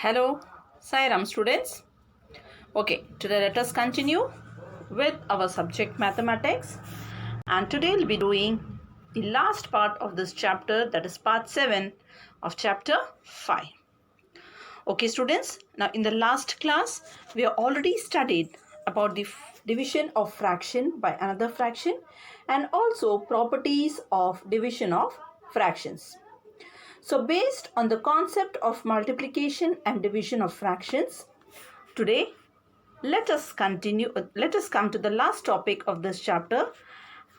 Hello, Sairam students. Okay, today let us continue with our subject mathematics, and today we'll be doing the last part of this chapter, that is part 7 of chapter 5. Okay students, now in the last class we have already studied about the division of fraction by another fraction and also properties of division of fractions. So based on the concept of multiplication and division of fractions, today let us come to the last topic of this chapter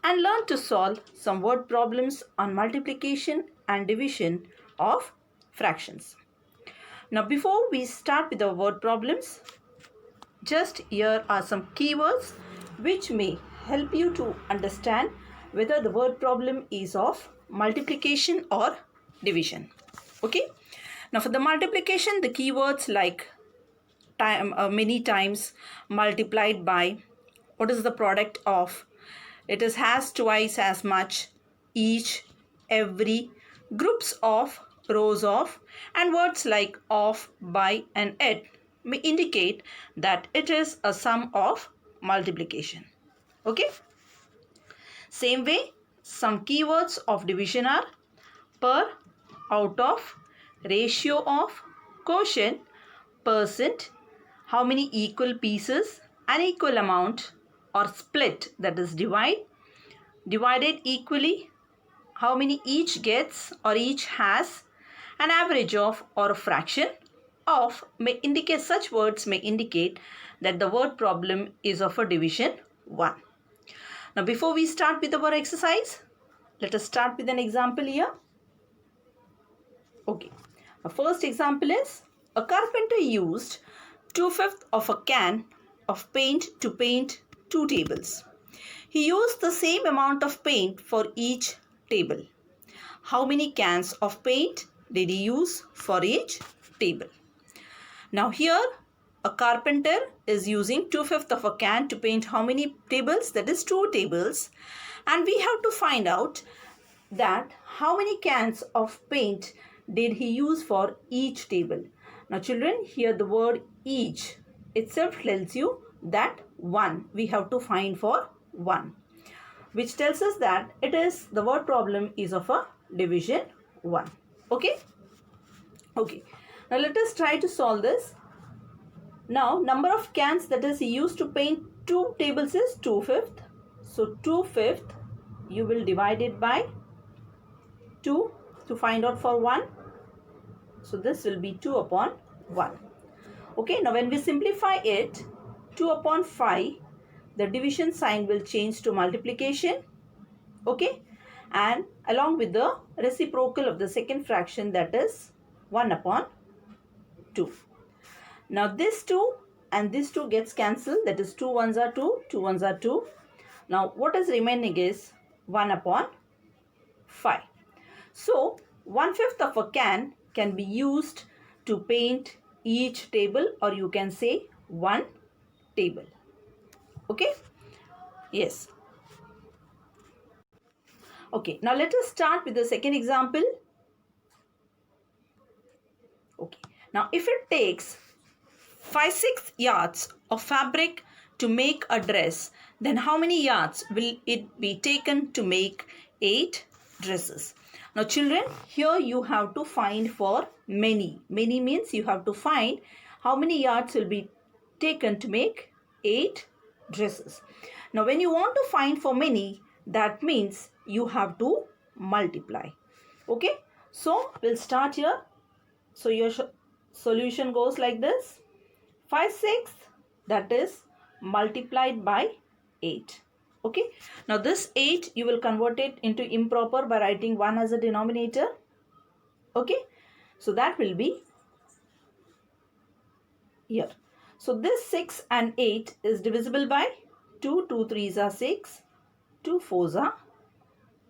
and learn to solve some word problems on multiplication and division of fractions. Now before we start with the word problems, just here are some keywords which may help you to understand whether the word problem is of multiplication or division. Okay. Now for the multiplication, the keywords like many times, multiplied by, what is the product of, it is has twice as much, each, every, groups of, rows of, and words like of, by, and at may indicate that it is a sum of multiplication. Okay. Same way, some keywords of division are per, out of, ratio of, quotient, percent, how many equal pieces, unequal amount, or split, that is divide, divided equally, how many each gets or each has, an average of, or a fraction of may indicate, such words may indicate that the word problem is of a division 1. Now before we start with our exercise, let us start with an example here. Okay, the first example is a carpenter used 2/5 of a can of paint to paint 2 tables. He used the same amount of paint for each table. How many cans of paint did he use for each table? Now here a carpenter is using 2/5 of a can to paint how many tables? That is 2 tables. And we have to find out that how many cans of paint did he use for each table. Now children, here the word each itself tells you that 1. We have to find for 1, which tells us that it is, the word problem is of a division 1. Okay. Okay. Now let us try to solve this. Now number of cans that is he used to paint 2 tables is 2/5. So 2/5 you will divide it by 2 to find out for 1. So this will be 2 upon 1. Okay, now when we simplify it, 2 upon 5, the division sign will change to multiplication. Okay, and along with the reciprocal of the second fraction, that is 1 upon 2. Now this 2 and this 2 gets cancelled, that is 2 ones are 2, 2 ones are 2. Now what is remaining is 1 upon 5. So 1/5 of a can be used to paint each table, or you can say 1 table. Okay. Yes. Okay. Now let us start with the second example. Okay. Now if it takes 5-6 yards of fabric to make a dress, then how many yards will it be taken to make 8 dresses? Now children, here you have to find for many. Many means you have to find how many yards will be taken to make 8 dresses. Now when you want to find for many, that means you have to multiply. Okay. So we'll start here. So your solution goes like this. 5/6, that is multiplied by 8. Okay. Now this 8 you will convert it into improper by writing 1 as a denominator. Okay. So that will be here. So this 6 and 8 is divisible by 2. 2 3s are 6. 2 4s are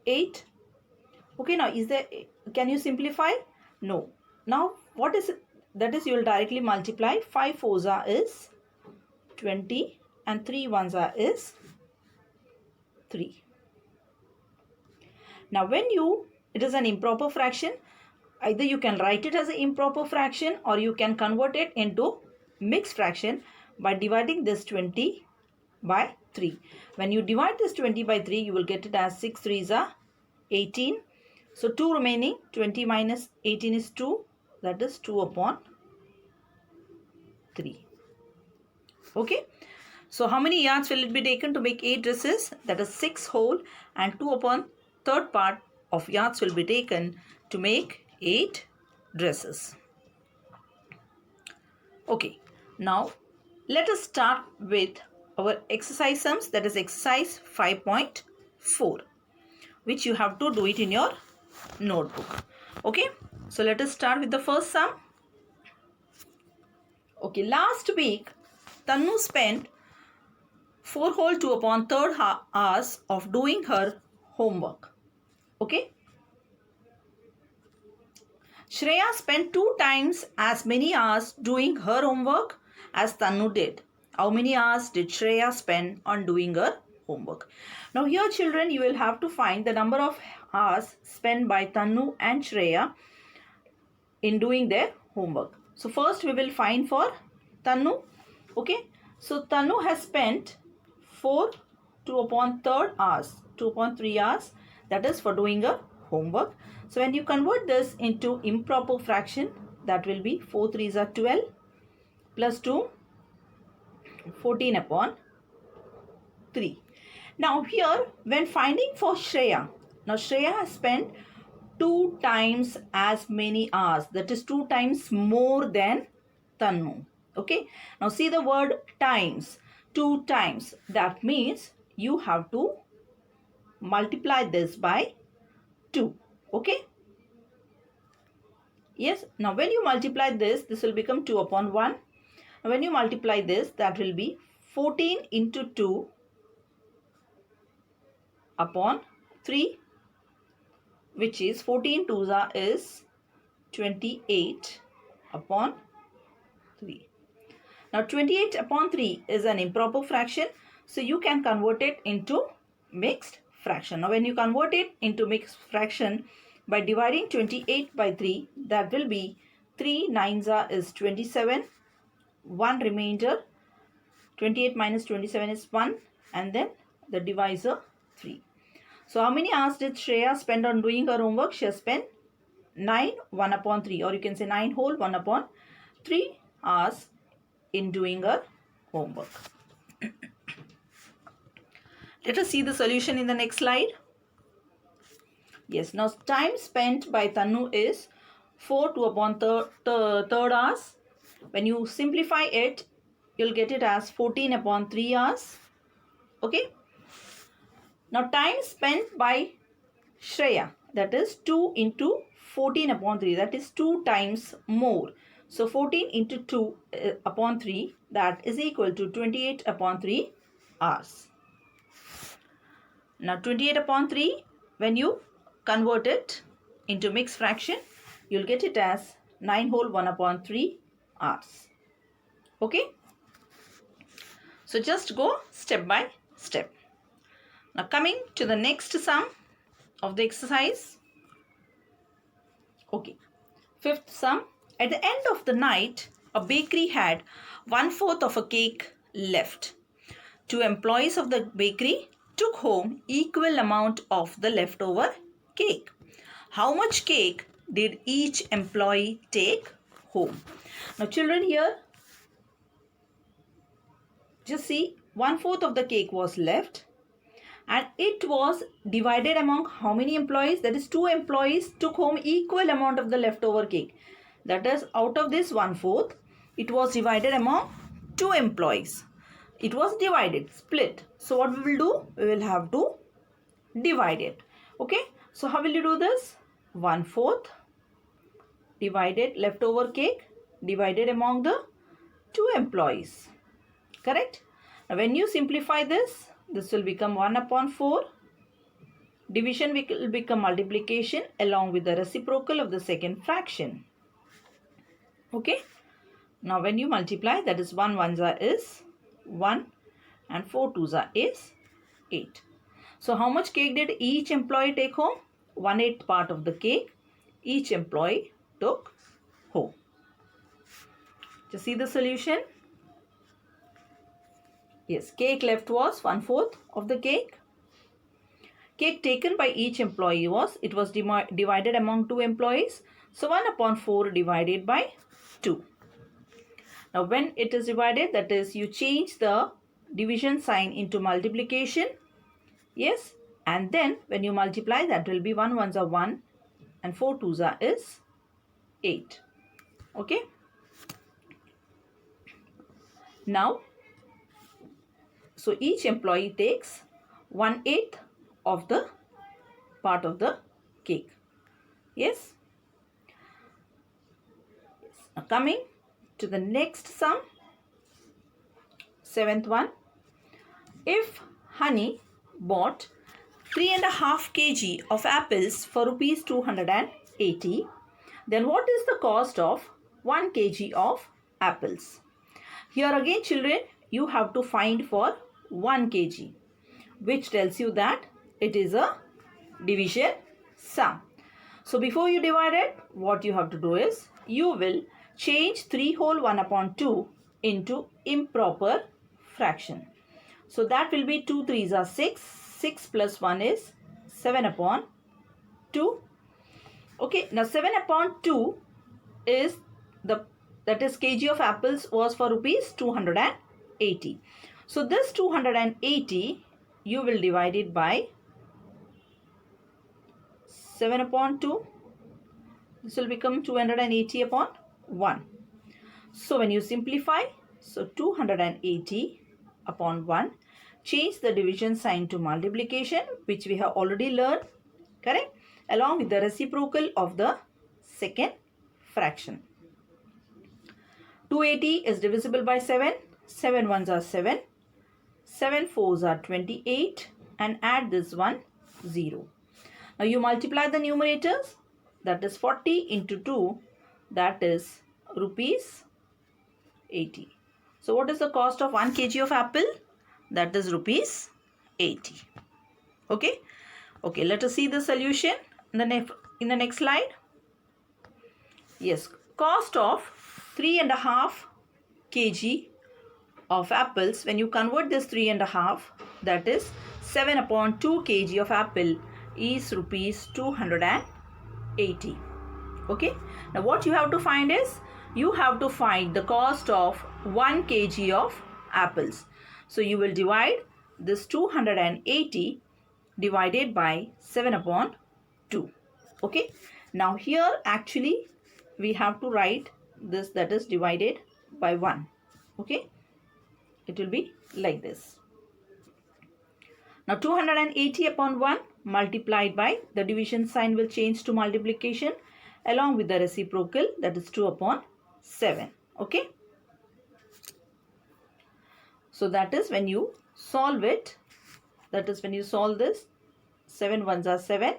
8. Okay. Now is there, can you simplify? No. Now what is it? That is, you will directly multiply. 5 4s are is 20 and 3 1s are is 3. Now when it is an improper fraction, Either you can write it as an improper fraction or you can convert it into mixed fraction by dividing this 20 by 3. When you divide this 20 by 3, you will get it as 6 3s are 18. So 2 remaining, 20 minus 18 is 2. That is 2 upon 3. Okay. So how many yards will it be taken to make 8 dresses? That is 6 whole, and 2 upon third part of yards will be taken to make 8 dresses. Okay, now let us start with our exercise sums, that is exercise 5.4, which you have to do it in your notebook. Okay, so let us start with the first sum. Okay, last week Tanu spent 4 whole 2 upon third hours of doing her homework. Okay. Shreya spent 2 times as many hours doing her homework as Tanu did. How many hours did Shreya spend on doing her homework? Now here children, you will have to find the number of hours spent by Tanu and Shreya in doing their homework. So first we will find for Tanu. Okay. So Tanu has spent 4 2 upon third hours, 2 upon 3 hours, that is for doing her homework. So when you convert this into improper fraction, that will be 4 3s are 12 plus 2, 14 upon 3. Now here when finding for Shreya, now Shreya has spent 2 times as many hours, that is 2 times more than Tanu. Okay. Now see the word times, 2 times. That means you have to multiply this by 2. Okay. Yes. Now when you multiply this, this will become 2 upon 1. Now when you multiply this, that will be 14 into 2 upon 3, which is 14 2s is 28 upon 3. Now 28 upon 3 is an improper fraction, so you can convert it into mixed fraction. Now when you convert it into mixed fraction by dividing 28 by 3, that will be 3 9s is 27, 1 remainder, 28 minus 27 is 1, and then the divisor 3. So how many hours did Shreya spend on doing her homework? She has spent 9 1 upon 3, or you can say 9 whole 1 upon 3 hours in doing her homework. Let us see the solution in the next slide. Yes, now time spent by Tanu is 4 2 upon third hours. When you simplify it, you'll get it as 14 upon 3 hours. Okay. Now time spent by Shreya, that is 2 into 14 upon 3, that is 2 times more. So 14 into 2 upon 3, that is equal to 28 upon 3 hours. Now 28 upon 3, when you convert it into mixed fraction, you'll get it as 9 whole 1 upon 3 hours. Okay. So just go step by step. Now coming to the next sum of the exercise. Okay. Fifth sum. At the end of the night, a bakery had 1/4 of a cake left. 2 employees of the bakery took home equal amount of the leftover cake. How much cake did each employee take home? Now children, here just see 1/4 of the cake was left, and it was divided among how many employees? That is 2 employees took home equal amount of the leftover cake. That is, out of this 1/4, it was divided among 2 employees. It was divided, split. So what we will do? We will have to divide it. Okay. So how will you do this? 1/4 divided leftover cake divided among the 2 employees. Correct? Now when you simplify this, this will become 1 upon 4. Division will become multiplication along with the reciprocal of the second fraction. Okay. Now when you multiply, that is 1 1s is 1 and 4 2s is 8. So how much cake did each employee take home? 1/8 part of the cake each employee took home. Just see the solution. Yes, cake left was 1/4 of the cake. Cake taken by each employee was divided among 2 employees. So 1/4 divided by 2. Now when it is divided, that is, you change the division sign into multiplication. Yes, and then when you multiply, that will be 1 ones are 1 and 4 twos are is 8. Okay. Now, so each employee takes 1/8 of the part of the cake. Yes. Now coming to the next sum, 7th one. If Honey bought 3.5 kg of apples for rupees 280, then what is the cost of 1 kg of apples? Here again, children, you have to find for 1 kg, which tells you that it is a division sum. So before you divide it, what you have to do is you will change 3 whole 1/2 into improper fraction. So that will be 2 3s are 6. 6 plus 1 is 7/2. Okay, now 7/2 is that is kg of apples was for rupees 280. So this 280 you will divide it by 7/2. This will become 280/1. So when you simplify, so 280/1, change the division sign to multiplication, which we have already learned, correct? Along with the reciprocal of the second fraction. 280 is divisible by 7. 7 ones are 7. 7 fours are 28. And add this one 0. Now you multiply the numerators. That is 40 into 2. That is rupees 80. So what is the cost of 1 kg of apple? That is rupees 80. Okay. Okay, let us see the solution in the next slide. Yes, cost of 3.5 kg of apples. When you convert this 3.5, that is 7/2 kg of apple is rupees 280. Okay. Now what you have to find is, you have to find the cost of 1 kg of apples. So you will divide this 280 divided by 7/2. Okay. Now here actually we have to write this, that is divided by 1. Okay. It will be like this. Now 280/1 multiplied by, the division sign will change to multiplication along with the reciprocal, that is 2/7. Okay. So that is when you solve it, that is when you solve this, 7 ones are 7,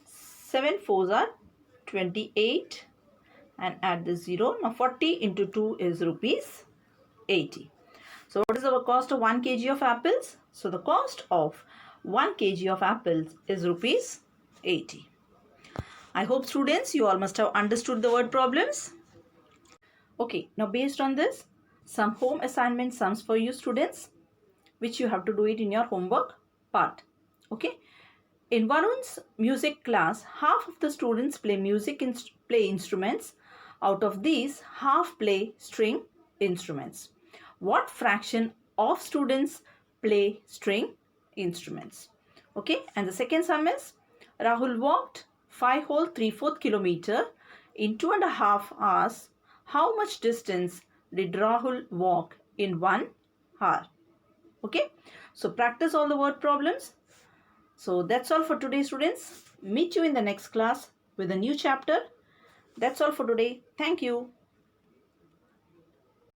7 fours are 28, and add this 0. Now 40 into 2 is rupees 80. So what is our cost of 1 kg of apples? So the cost of 1 kg of apples is rupees 80. I hope students, you all must have understood the word problems. Okay, now based on this, some home assignment sums for you students, which you have to do it in your homework part. Okay. In Varun's music class, half of the students play instruments. Out of these, half play string instruments. What fraction of students play string instruments? Okay. And the second sum is, Rahul walked 5 whole 3/4 kilometer in 2.5 hours. How much distance did Rahul walk in 1 hour? Okay. So practice all the word problems. So that's all for today, students. Meet you in the next class with a new chapter. That's all for today. Thank you.